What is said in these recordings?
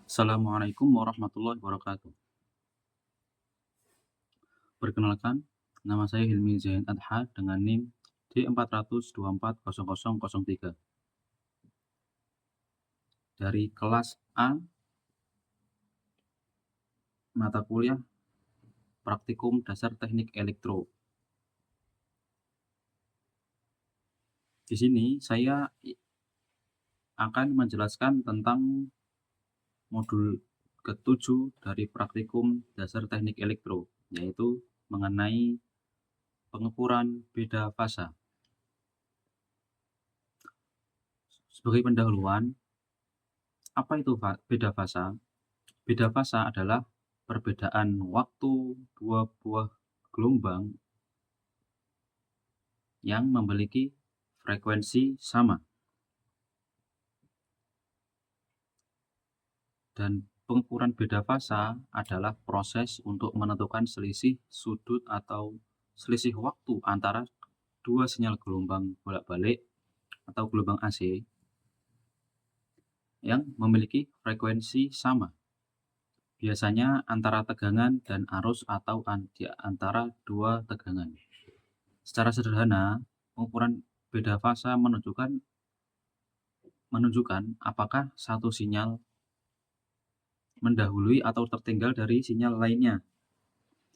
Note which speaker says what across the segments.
Speaker 1: Assalamualaikum warahmatullahi wabarakatuh. Perkenalkan, nama saya Hilmi Zain Adha dengan NIM D4240003 dari kelas A mata kuliah Praktikum Dasar Teknik Elektro. Di sini saya akan menjelaskan tentang modul ke-7 dari Praktikum Dasar Teknik Elektro, yaitu mengenai pengukuran beda fasa. Sebagai pendahuluan, apa itu beda fasa? Beda fasa adalah perbedaan waktu dua buah gelombang yang memiliki frekuensi sama. Dan pengukuran beda fasa adalah proses untuk menentukan selisih sudut atau selisih waktu antara dua sinyal gelombang bolak-balik atau gelombang AC yang memiliki frekuensi sama. Biasanya antara tegangan dan arus atau di antara dua tegangan. Secara sederhana, pengukuran beda fasa menunjukkan apakah satu sinyal mendahului atau tertinggal dari sinyal lainnya,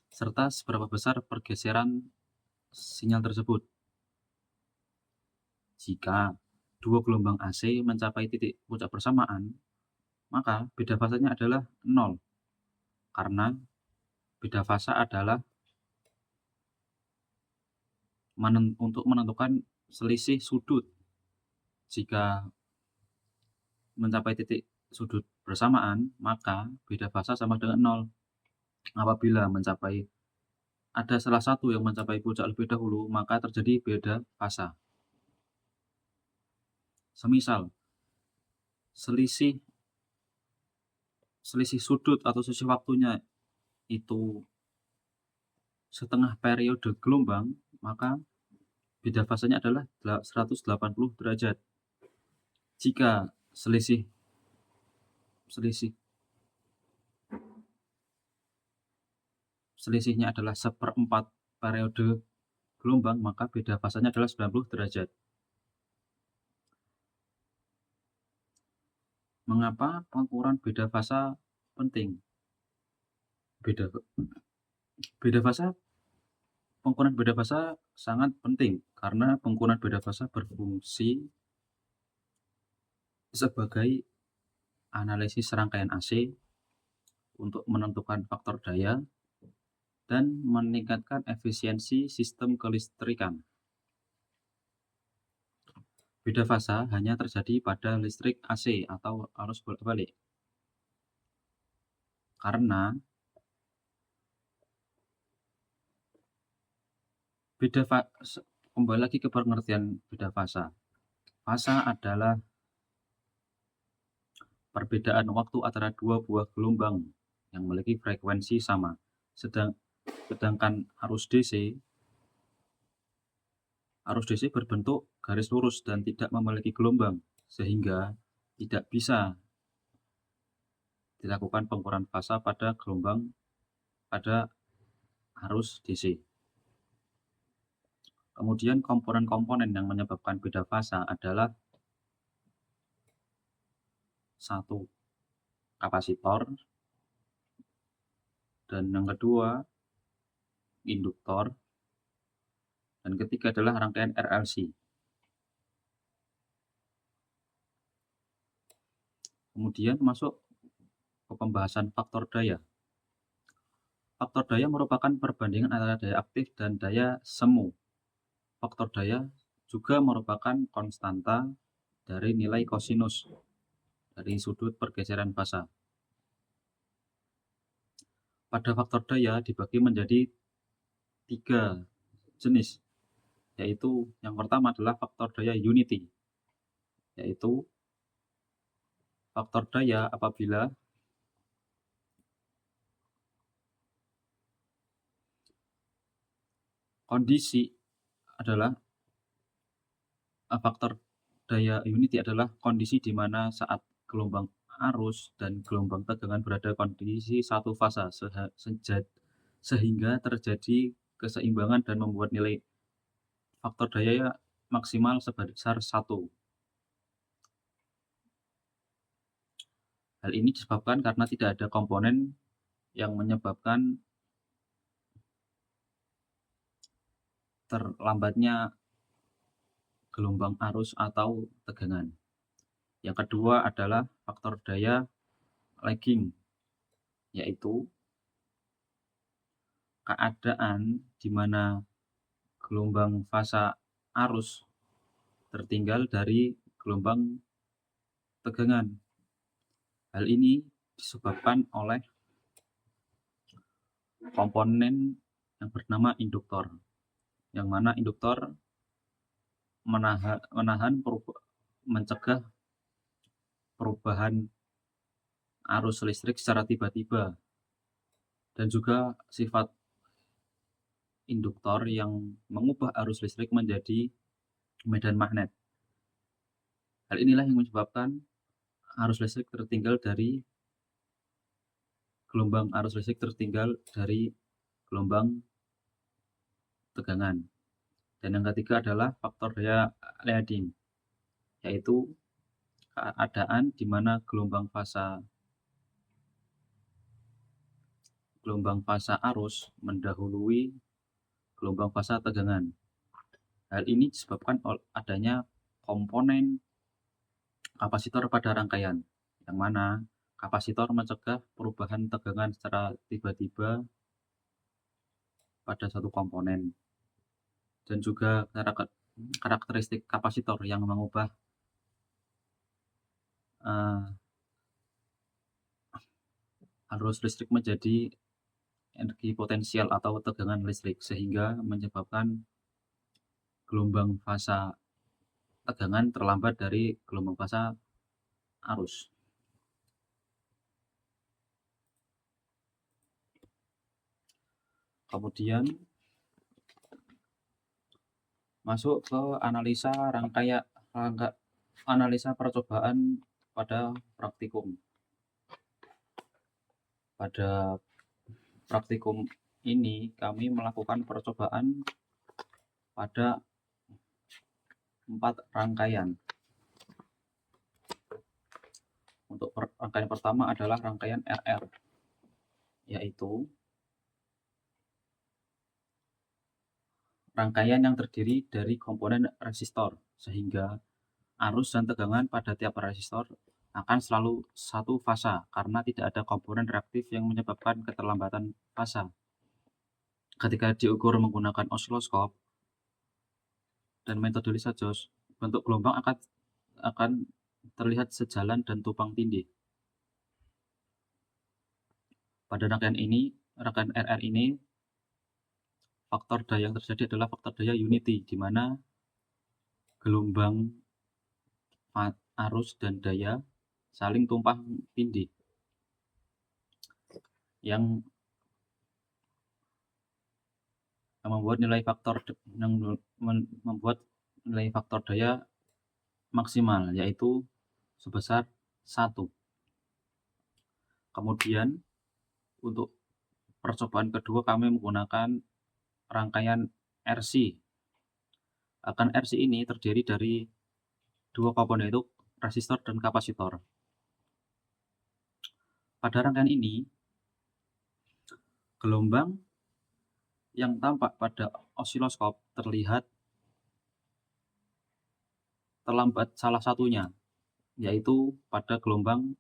Speaker 1: serta seberapa besar pergeseran sinyal tersebut. Jika dua gelombang AC mencapai titik puncak bersamaan, maka beda fasanya adalah 0, karena beda fasa adalah untuk menentukan selisih sudut. Jika mencapai titik sudut bersamaan, maka beda fasa sama dengan 0. Apabila ada salah satu yang mencapai puncak lebih dahulu, maka terjadi beda fasa. Semisal selisih sudut atau selisih waktunya itu setengah periode gelombang, maka beda fasanya adalah 180 derajat. Jika selisihnya adalah seperempat periode gelombang, maka beda fasanya adalah 90 derajat. Mengapa pengukuran beda fasa penting? Pengukuran beda fasa sangat penting karena pengukuran beda fasa berfungsi sebagai analisis rangkaian AC untuk menentukan faktor daya dan meningkatkan efisiensi sistem kelistrikan. Beda fasa hanya terjadi pada listrik AC atau arus bolak-balik. Karena kembali lagi ke pengertian beda fasa. Fasa adalah perbedaan waktu antara dua buah gelombang yang memiliki frekuensi sama. Sedangkan arus DC berbentuk garis lurus dan tidak memiliki gelombang, sehingga tidak bisa dilakukan pengukuran fasa pada arus DC. Kemudian komponen-komponen yang menyebabkan beda fasa adalah satu, kapasitor, dan yang kedua, induktor, dan ketiga adalah rangkaian RLC. Kemudian masuk ke pembahasan faktor daya. Faktor daya merupakan perbandingan antara daya aktif dan daya semu. Faktor daya juga merupakan konstanta dari nilai kosinus dari sudut pergeseran fasa. Pada faktor daya dibagi menjadi 3 jenis, yaitu yang pertama adalah faktor daya unity, yaitu faktor daya apabila faktor daya unity adalah kondisi di mana saat gelombang arus dan gelombang tegangan berada kondisi satu fasa sehingga terjadi keseimbangan dan membuat nilai faktor daya maksimal sebesar 1. Hal ini disebabkan karena tidak ada komponen yang menyebabkan terlambatnya gelombang arus atau tegangan. Yang kedua adalah faktor daya lagging, yaitu keadaan di mana gelombang fasa arus tertinggal dari gelombang tegangan. Hal ini disebabkan oleh komponen yang bernama induktor, yang mana induktor mencegah perubahan arus listrik secara tiba-tiba, dan juga sifat induktor yang mengubah arus listrik menjadi medan magnet. Hal inilah yang menyebabkan arus listrik tertinggal dari gelombang tegangan. Dan yang ketiga adalah faktor daya leading, yaitu keadaan di mana gelombang fasa arus mendahului gelombang fasa tegangan. Hal ini disebabkan oleh adanya komponen kapasitor pada rangkaian, yang mana kapasitor mencegah perubahan tegangan secara tiba-tiba pada satu komponen, dan juga karakteristik kapasitor yang mengubah arus listrik menjadi energi potensial atau tegangan listrik, sehingga menyebabkan gelombang fasa tegangan terlambat dari gelombang fasa arus. Kemudian masuk ke analisa percobaan pada praktikum. Pada praktikum ini kami melakukan percobaan pada 4 rangkaian. Untuk rangkaian pertama adalah rangkaian RR, yaitu rangkaian yang terdiri dari komponen resistor, sehingga arus dan tegangan pada tiap resistor akan selalu satu fasa karena tidak ada komponen reaktif yang menyebabkan keterlambatan fasa. Ketika diukur menggunakan osiloskop dan metode Lissajous, bentuk gelombang akan terlihat sejalan dan tumpang tindih. Pada rangkaian RR ini, faktor daya yang terjadi adalah faktor daya unity, di mana gelombang arus dan daya saling tumpang tindih, yang membuat nilai faktor daya maksimal, yaitu sebesar 1. Kemudian untuk percobaan kedua kami menggunakan rangkaian RC. RC ini terdiri dari 2 komponen, yaitu resistor dan kapasitor. Pada rangkaian ini, gelombang yang tampak pada osiloskop terlihat terlambat salah satunya, yaitu pada gelombang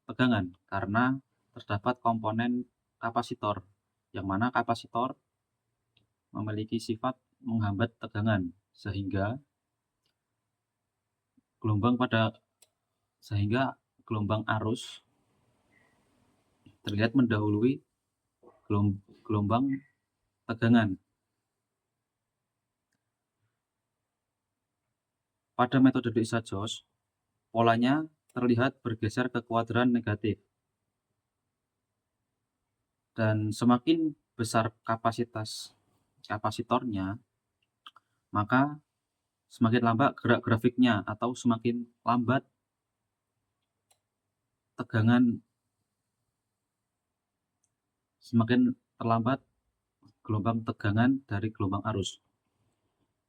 Speaker 1: tegangan, karena terdapat komponen kapasitor, yang mana kapasitor memiliki sifat menghambat tegangan, sehingga gelombang arus terlihat mendahului gelombang tegangan. Pada metode Lissajous, polanya terlihat bergeser ke kuadran negatif, dan semakin besar kapasitas kapasitornya, maka semakin lambat gerak grafiknya, atau semakin lambat tegangan semakin terlambat gelombang tegangan dari gelombang arus.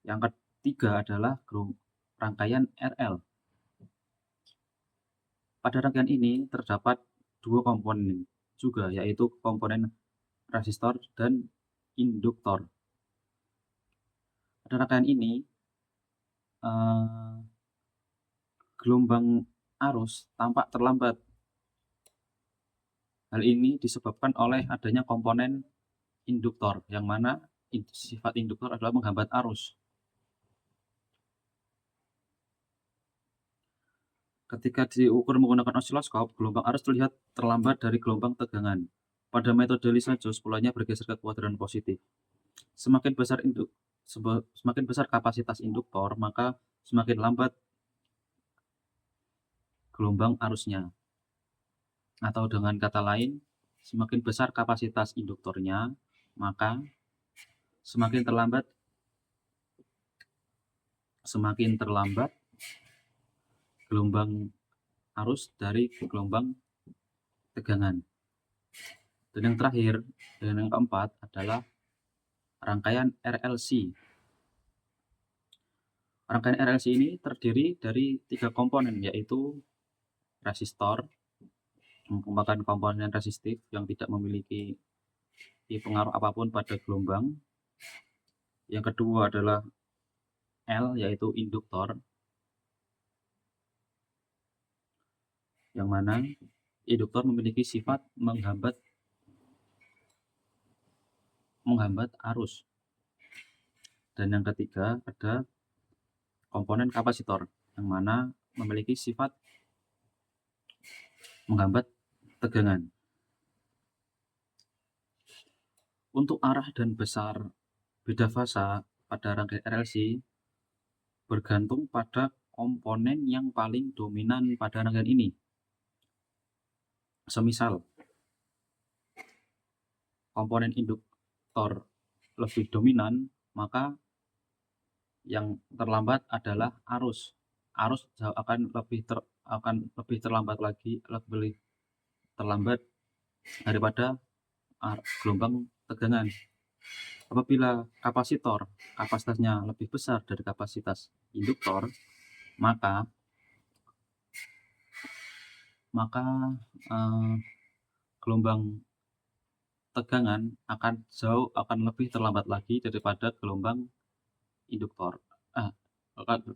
Speaker 1: Yang ketiga adalah rangkaian RL. Pada rangkaian ini terdapat dua komponen juga, yaitu komponen resistor dan induktor. Pada rangkaian ini, gelombang arus tampak terlambat. Hal ini disebabkan oleh adanya komponen induktor, yang mana sifat induktor adalah menghambat arus. Ketika diukur menggunakan osiloskop, gelombang arus terlihat terlambat dari gelombang tegangan. Pada metode Lissajous, polanya bergeser ke kuadran positif. Semakin besar kapasitas induktor, maka semakin lambat gelombang arusnya. Atau dengan kata lain, semakin besar kapasitas induktornya, maka semakin terlambat gelombang arus dari gelombang tegangan. Dan yang terakhir, dan yang keempat adalah rangkaian RLC. Rangkaian RLC ini terdiri dari 3 komponen, yaitu resistor, merupakan komponen resistif yang tidak memiliki pengaruh apapun pada gelombang. Yang kedua adalah L, yaitu induktor, yang mana induktor memiliki sifat menghambat arus. Dan yang ketiga ada komponen kapasitor, yang mana memiliki sifat menghambat tegangan. Untuk arah dan besar beda fasa pada rangkaian RLC bergantung pada komponen yang paling dominan pada rangkaian ini. Semisal komponen induktor lebih dominan, maka yang terlambat adalah arus. Arus akan lebih terlambat daripada gelombang tegangan. Apabila kapasitasnya lebih besar dari kapasitas induktor, maka gelombang tegangan akan lebih terlambat lagi daripada gelombang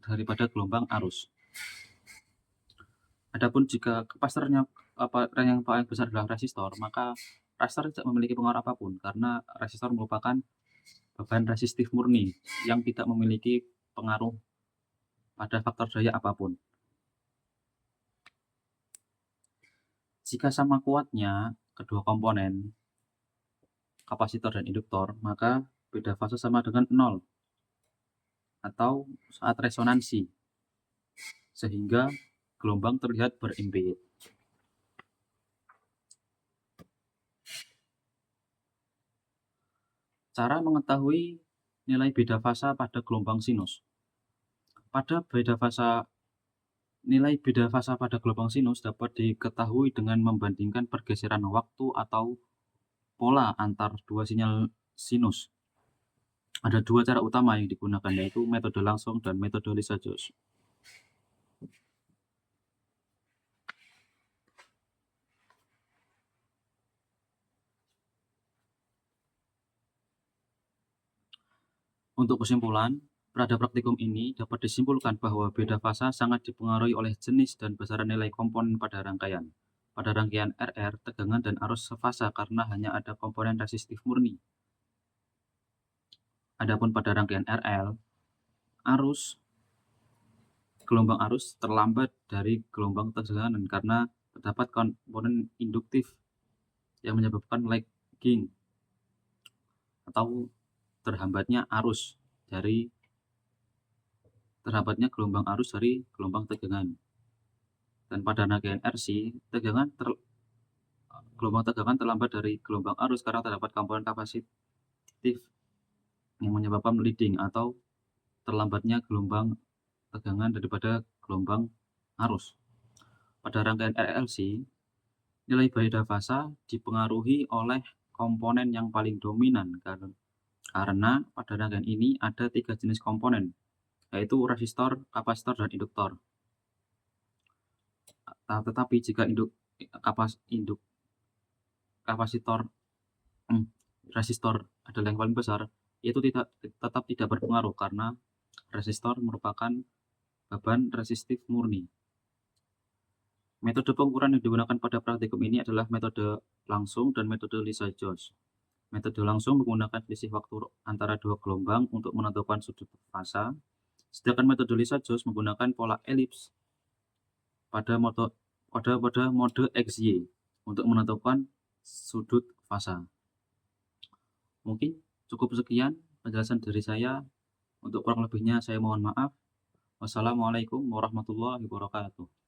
Speaker 1: daripada gelombang arus. Adapun jika kapasitornya yang paling besar adalah resistor, maka resistor tidak memiliki pengaruh apapun karena resistor merupakan beban resistif murni yang tidak memiliki pengaruh pada faktor daya apapun. Jika sama kuatnya kedua komponen kapasitor dan induktor, maka beda fase sama dengan 0 atau saat resonansi, sehingga gelombang terlihat berimpit. Cara mengetahui nilai beda fasa pada gelombang sinus. Nilai beda fasa pada gelombang sinus dapat diketahui dengan membandingkan pergeseran waktu atau pola antar dua sinyal sinus. Ada 2 cara utama yang digunakan, yaitu metode langsung dan metode Lissajous. Untuk kesimpulan, pada praktikum ini dapat disimpulkan bahwa beda fasa sangat dipengaruhi oleh jenis dan besaran nilai komponen pada rangkaian. Pada rangkaian RR, tegangan dan arus sefasa karena hanya ada komponen resistif murni. Adapun pada rangkaian RL, gelombang arus terlambat dari gelombang tegangan karena terdapat komponen induktif yang menyebabkan lagging atau terhambatnya gelombang arus dari gelombang tegangan. Dan pada rangkaian RC, gelombang tegangan terlambat dari gelombang arus karena terdapat komponen kapasitif yang menyebabkan leading atau terlambatnya gelombang tegangan daripada gelombang arus. Pada rangkaian RLC, Nilai beda fasa dipengaruhi oleh komponen yang paling dominan karena pada rangkaian ini ada 3 jenis komponen, yaitu resistor, kapasitor, dan induktor. Tetapi jika induk kapasitor resistor adalah yang paling besar, itu tetap tidak berpengaruh karena resistor merupakan beban resistif murni. Metode pengukuran yang digunakan pada praktikum ini adalah metode langsung dan metode Lissajous. Metode langsung menggunakan selisih waktu antara dua gelombang untuk menentukan sudut fasa, sedangkan metode Lissajous menggunakan pola elips pada mode XY untuk menentukan sudut fasa. Mungkin cukup sekian penjelasan dari saya. Untuk kurang lebihnya saya mohon maaf. Wassalamualaikum warahmatullahi wabarakatuh.